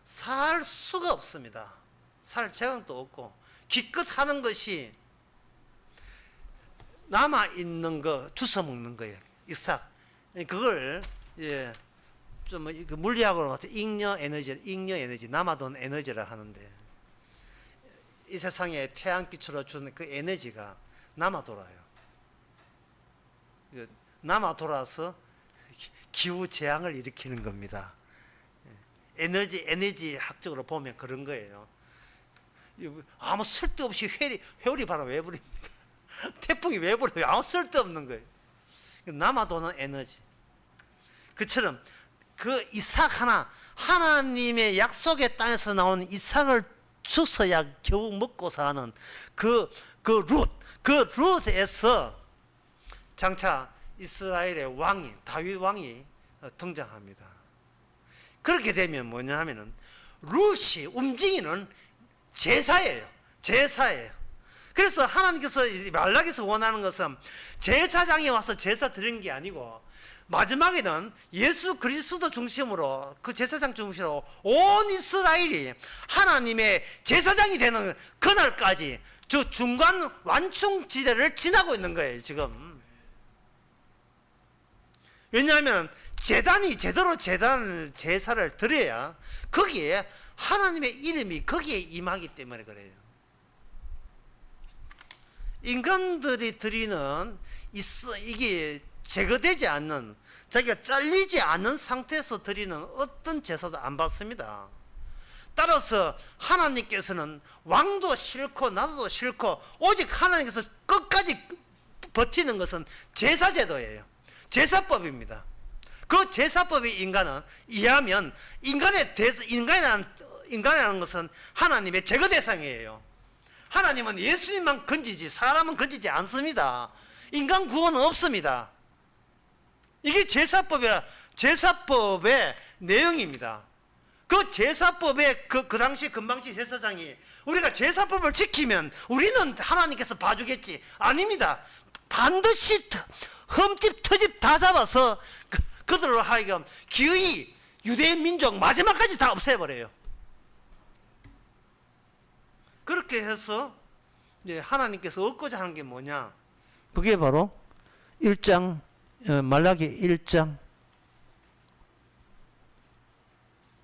살 수가 없습니다. 살 재간도 없고 기껏 하는 것이 남아 있는 거 주워 먹는 거예요. 이삭. 그걸 좀 물리학으로 말해서 잉여 에너지 남아돈 에너지라 하는데 이 세상에 태양빛으로 주는 그 에너지가 남아 돌아요. 남아 돌아서 기후 재앙을 일으키는 겁니다. 에너지 학적으로 보면 그런 거예요. 아무 쓸데없이 회오리 바람 왜 부립니까? 태풍이 왜 불어요? 아무 쓸데없는 거예요. 남아도는 에너지. 그처럼 그 이삭 하나님의 약속의 땅에서 나온 이삭을 주서야 겨우 먹고 사는 그 룻에서 장차 이스라엘의 왕이 다윗 왕이 등장합니다. 그렇게 되면 뭐냐 하면은 룻이 움직이는 제사예요. 그래서 하나님께서 말라기에서 원하는 것은 제사장이 와서 제사 드리는 게 아니고 마지막에는 예수 그리스도 중심으로 그 제사장 중심으로 온 이스라엘이 하나님의 제사장이 되는 그날까지 저 중간 완충지대를 지나고 있는 거예요 지금. 왜냐하면 제단이 제대로 제사를 드려야 거기에 하나님의 이름이 거기에 임하기 때문에 그래요. 인간들이 드리는 이게 제거되지 않는, 자기가 잘리지 않는 상태에서 드리는 어떤 제사도 안 받습니다. 따라서 하나님께서는 왕도 싫고 나도 싫고 오직 하나님께서 끝까지 버티는 것은 제사제도예요. 제사법입니다. 그 제사법이 인간은 이해하면 인간이라는 것은 하나님의 제거 대상이에요. 하나님은 예수님만 건지지 사람은 건지지 않습니다. 인간 구원은 없습니다. 이게 제사법의 내용입니다. 그 제사법의 그 당시 금방지 제사장이 우리가 제사법을 지키면 우리는 하나님께서 봐주겠지. 아닙니다. 반드시 흠집 터집 다 잡아서 그들로 하여금 기의 유대인 민족 마지막까지 다 없애버려요. 그렇게 해서 이제 하나님께서 얻고자 하는 게 뭐냐? 그게 바로 1장 말라기 1장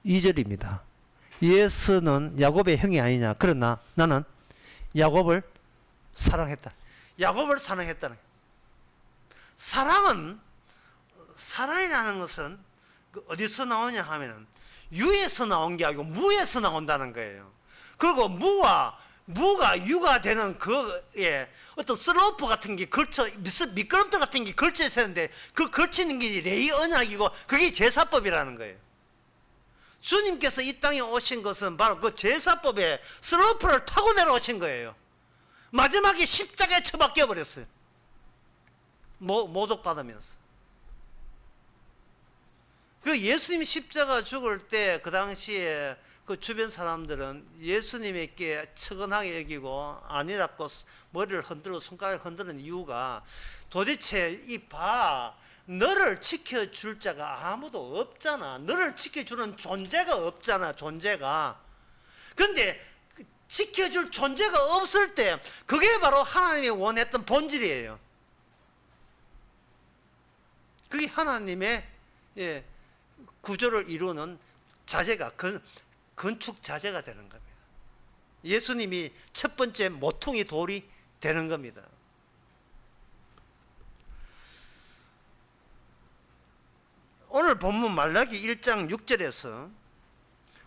2절입니다. 예수는 야곱의 형이 아니냐. 그러나 나는 야곱을 사랑했다. 야곱을 사랑했다는 거예요. 사랑이라는 것은 어디서 나오냐 하면은 유에서 나온 게 아니고 무에서 나온다는 거예요. 그리고 무가 유가 되는 그에 어떤 슬로프 같은 게 미끄럼틀 같은 게 걸쳐 있었는데 그 걸치는 게 레이 언약이고 그게 제사법이라는 거예요. 주님께서 이 땅에 오신 것은 바로 그 제사법의 슬로프를 타고 내려오신 거예요. 마지막에 십자가에 처박혀 버렸어요. 모독받으면서. 그 예수님이 십자가 죽을 때 그 당시에 그 주변 사람들은 예수님에게 측은하게 여기고 아니라고 머리를 흔들고 손가락을 흔드는 이유가 도대체 너를 지켜줄 자가 아무도 없잖아. 너를 지켜주는 존재가 없잖아. 존재가. 근데 지켜줄 존재가 없을 때 그게 바로 하나님이 원했던 본질이에요. 그게 하나님의 구조를 이루는 자재가 건축 자재가 되는 겁니다. 예수님이 첫 번째 모퉁이 돌이 되는 겁니다. 오늘 본문 말라기 1장 6절에서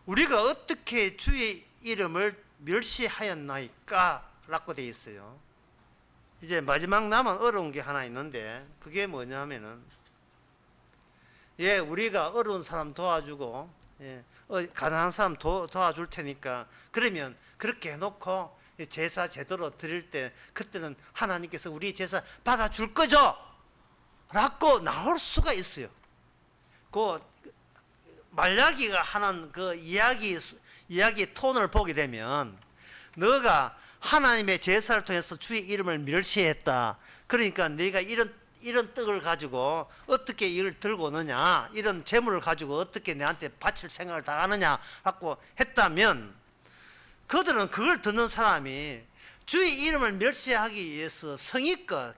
우리가 어떻게 주의 이름을 멸시하였나이까 라고 되어 있어요. 이제 마지막 남은 어려운 게 하나 있는데 그게 뭐냐면은 우리가 어려운 사람 도와주고 가난한 사람 도와줄 테니까 그러면 그렇게 해놓고 제사 제대로 드릴 때 그때는 하나님께서 우리 제사 받아줄 거죠? 라고 나올 수가 있어요. 그 말라기가 하는 그 이야기 톤을 보게 되면 너가 하나님의 제사를 통해서 주의 이름을 멸시했다. 그러니까 네가 이런 떡을 가지고 어떻게 이걸 들고 오느냐, 이런 재물을 가지고 어떻게 내한테 바칠 생각을 다 하느냐 하고 했다면 그들은 그걸 듣는 사람이 주의 이름을 멸시하기 위해서 성의껏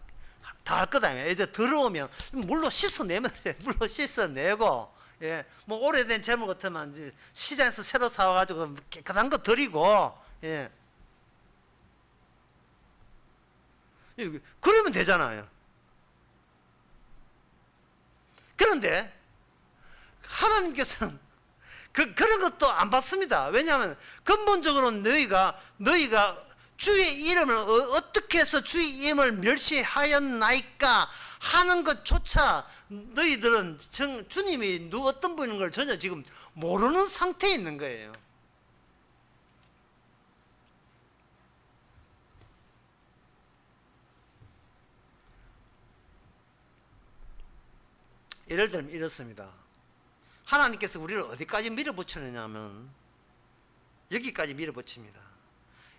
다 할 거다. 이제 들어오면 물로 씻어내면 돼. 물로 씻어내고 뭐 오래된 재물 같으면 이제 시장에서 새로 사와가지고 깨끗한 거 드리고 그러면 되잖아요. 그런데 하나님께서는 그런 것도 안 받습니다. 왜냐하면 근본적으로 너희가 주의 이름을 어떻게 해서 주의 이름을 멸시하였나이까 하는 것조차 너희들은 주님이 어떤 분인 걸 전혀 지금 모르는 상태에 있는 거예요. 예를 들면 이렇습니다. 하나님께서 우리를 어디까지 밀어붙이느냐 하면 여기까지 밀어붙입니다.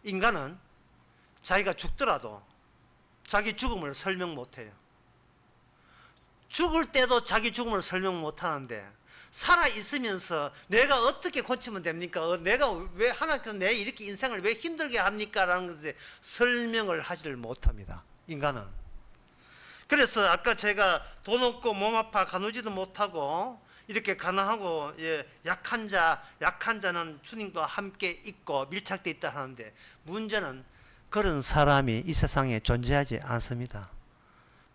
인간은 자기가 죽더라도 자기 죽음을 설명 못해요. 죽을 때도 자기 죽음을 설명 못하는데 살아있으면서 내가 어떻게 고치면 됩니까? 내가 왜 하나님께서 내 이렇게 인생을 왜 힘들게 합니까? 라는 것에 설명을 하지를 못합니다. 인간은. 그래서 아까 제가 돈 없고 몸 아파 가누지도 못하고 이렇게 가난하고 약한 자는 주님과 함께 있고 밀착되어 있다 하는데 문제는 그런 사람이 이 세상에 존재하지 않습니다.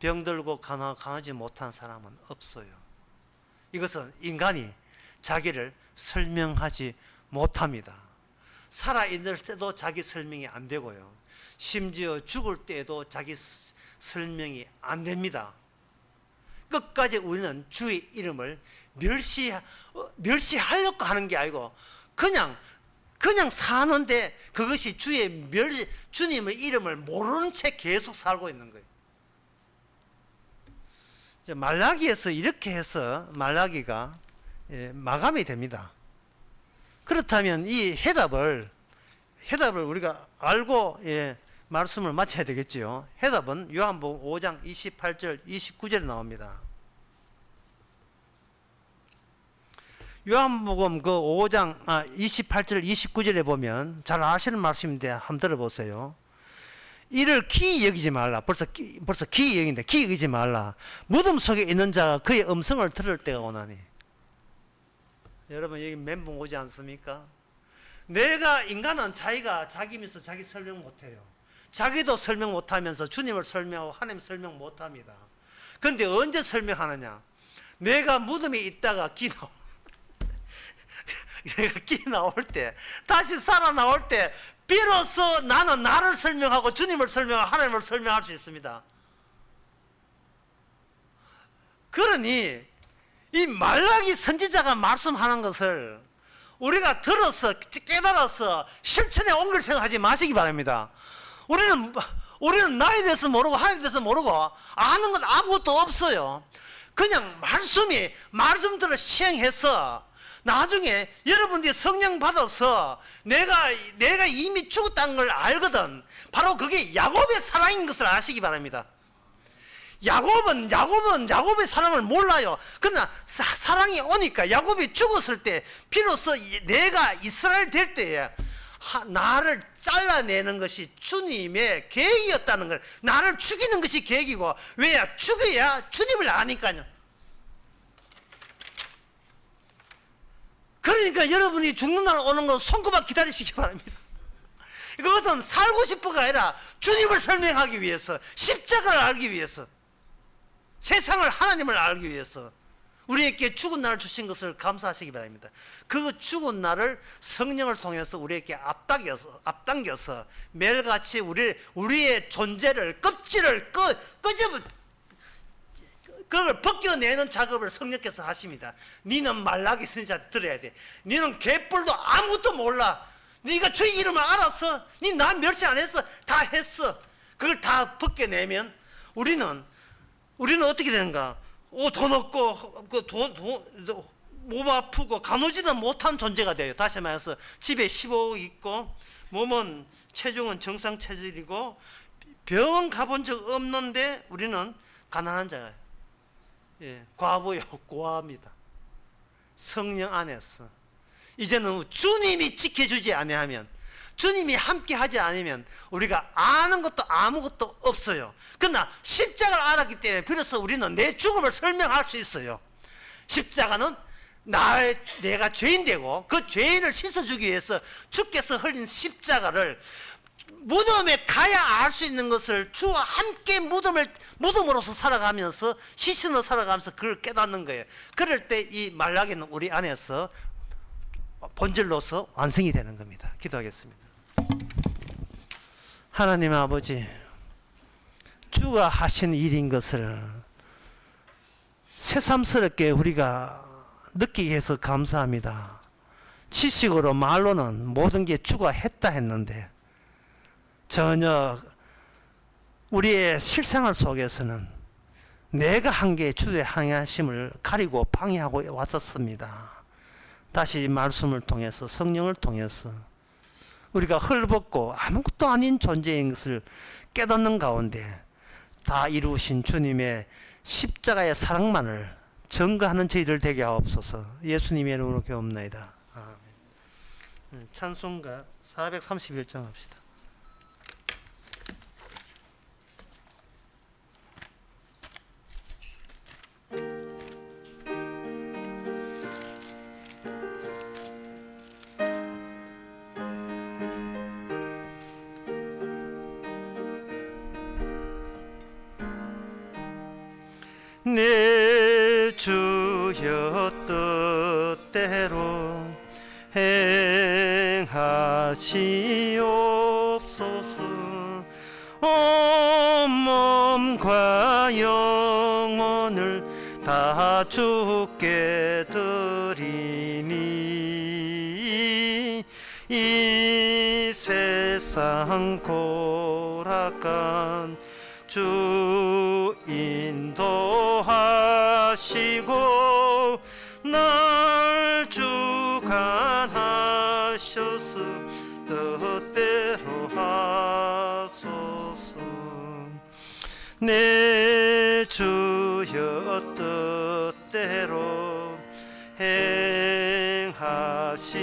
병들고 강하지 못한 사람은 없어요. 이것은 인간이 자기를 설명하지 못합니다. 살아있을 때도 자기 설명이 안 되고요. 심지어 죽을 때도 자기 설명이 안 됩니다. 끝까지 우리는 주의 이름을 멸시하려고 하는 게 아니고 그냥 사는데 그것이 주님의 이름을 모르는 채 계속 살고 있는 거예요. 말라기에서 이렇게 해서 말라기가 마감이 됩니다. 그렇다면 이 해답을 우리가 알고 말씀을 마쳐야 되겠지요. 해답은 요한복음 5장 28절 29절에 나옵니다. 요한복음 그 5장 28절 29절에 보면 잘 아시는 말씀인데 한번 들어보세요. 이를 기이 여기지 말라. 벌써 기이 여긴데 기이 여기지 말라. 무덤 속에 있는 자가 그의 음성을 들을 때가 오나니. 여러분 여기 멘붕 오지 않습니까? 인간은 자기면서 자기 설명 못해요. 자기도 설명 못하면서 주님을 설명하고 하나님 설명 못합니다. 그런데 언제 설명하느냐? 내가 무덤에 있다가 기 나올 때, 다시 살아나올 때 비로소 나는 나를 설명하고 주님을 설명하고 하나님을 설명할 수 있습니다. 그러니 이 말라기 선지자가 말씀하는 것을 우리가 들어서 깨달아서 실천에 옮길 생각하지 마시기 바랍니다. 우리는 나에 대해서 모르고 하나님에 대해서 모르고 아는 건 아무것도 없어요. 그냥 말씀대로 시행해서 나중에 여러분들이 성령 받아서 내가 이미 죽었다는 걸 알거든. 바로 그게 야곱의 사랑인 것을 아시기 바랍니다. 야곱은 야곱의 사랑을 몰라요. 그러나 사랑이 오니까 야곱이 죽었을 때 비로소 내가 이스라엘 될 때에 나를 잘라내는 것이 주님의 계획이었다는 걸, 나를 죽이는 것이 계획이고, 왜야? 죽여야 주님을 아니까요. 그러니까 여러분이 죽는 날 오는 거 손꼽아 기다리시기 바랍니다. 이것은 살고 싶어가 아니라 주님을 설명하기 위해서, 십자가를 알기 위해서, 세상을, 하나님을 알기 위해서 우리에게 죽은 날을 주신 것을 감사하시기 바랍니다. 그 죽은 날을 성령을 통해서 우리에게 앞당겨서 매일같이 우리의 존재를, 껍질을 그걸 벗겨내는 작업을 성령께서 하십니다. 니는 말라기 선지자한테 들어야 돼. 니는 개뿔도 아무것도 몰라. 네가 주의 이름을 알았어. 니 나 멸시 안 했어. 다 했어. 그걸 다 벗겨내면 우리는 어떻게 되는가? 돈 없고 몸 아프고 가누지는 못한 존재가 돼요. 다시 말해서 집에 15억 있고 몸은 체중은 정상 체질이고 병원 가본 적 없는데 우리는 가난한 자예요. 예, 과부요, 고아입니다. 성령 안에서 이제는 주님이 지켜주지 아니하면, 주님이 함께 하지 않으면 우리가 아는 것도 아무것도 없어요. 그러나 십자가를 알았기 때문에 비로소 우리는 내 죽음을 설명할 수 있어요. 십자가는 내가 죄인 되고 그 죄인을 씻어주기 위해서 주께서 흘린 십자가를 무덤에 가야 알 수 있는 것을 주와 함께 무덤으로서 살아가면서, 시신으로 살아가면서 그걸 깨닫는 거예요. 그럴 때 이 말라기는 우리 안에서 본질로서 완성이 되는 겁니다. 기도하겠습니다. 하나님 아버지, 주가 하신 일인 것을 새삼스럽게 우리가 느끼게 해서 감사합니다. 지식으로 말로는 모든 게 주가 했다 했는데 전혀 우리의 실생활 속에서는 내가 한 게 주의 항하심을 가리고 방해하고 왔었습니다. 다시 말씀을 통해서, 성령을 통해서 우리가 헐벗고 아무것도 아닌 존재인 것을 깨닫는 가운데 다 이루신 주님의 십자가의 사랑만을 증거하는 저희들 되게 하옵소서. 예수님의 이름으로 기도합나이다. 아멘. 찬송가 431장 합시다. 내 주여 뜻대로 행하시옵소서. 온 몸과 영혼을 다 주께 드리니 이 세상 고락한 주 인도하시고 날 주관하셔서 뜻대로 하소서. 내 주여 뜻대로 행하시옵소서.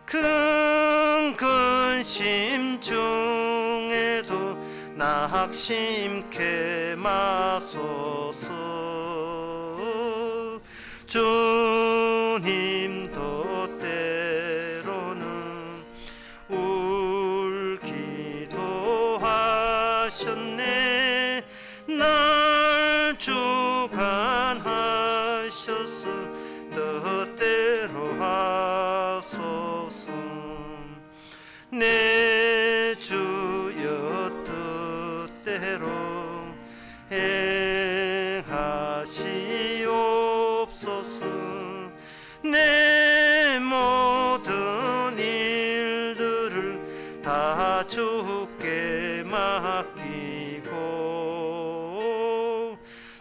큰 근심 중에도 낙심케 마소서. 주님도 때로는 울기도 하셨네. 날 주관하셔서 뜻대로 하소서. 내 주여 뜻대로 행하시옵소서. 내 모든 일들을 다 주께 맡기고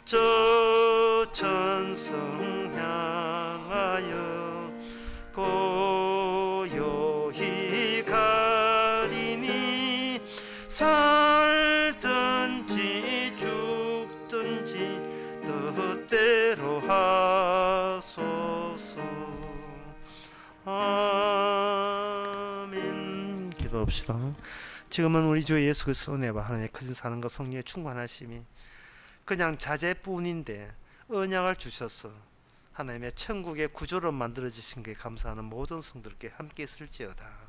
저 천성 기도합시다. 지금은 우리 주 예수 그리스도 은혜와 하나님의 크신 사랑과 성령의 충만하심이 그냥 자제뿐인데 언약을 주셔서 하나님의 천국의 구조로 만들어지신 게 감사하는 모든 성들께 함께 있을지어다.